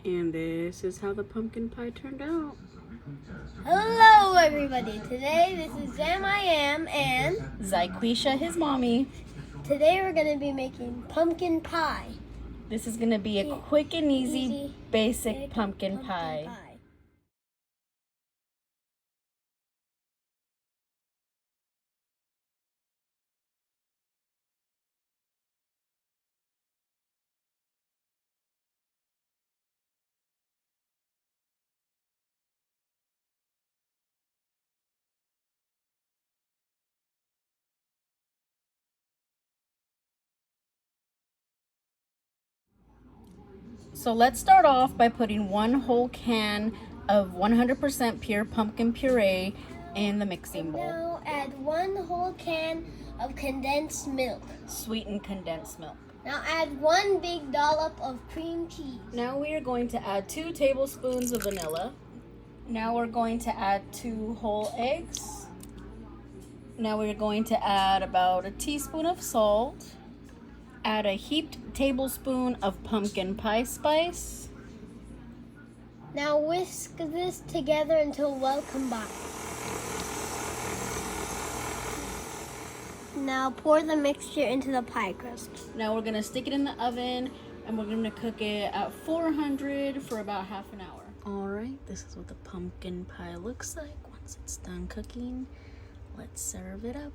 And this is how the pumpkin pie turned out. Hello everybody, today this is Zam I Am and Zyquisha, his mommy. today we're going to be making pumpkin pie. This is going to be a quick and easy basic pumpkin pie. So let's start off by putting one whole can of 100% pure pumpkin puree in the mixing bowl. Now add one whole can of condensed milk. Sweetened condensed milk. Now add one big dollop of cream cheese. Now we are going to add 2 tablespoons of vanilla. Now we're going to add 2 whole eggs. Now we're going to add about a teaspoon of salt. Add a heaped tablespoon of pumpkin pie spice. Now whisk this together until well combined. Now pour the mixture into the pie crust. Now we're going to stick it in the oven and we're going to cook it at 400 for about half an hour. All right, this is what the pumpkin pie looks like once it's done cooking. Let's serve it up.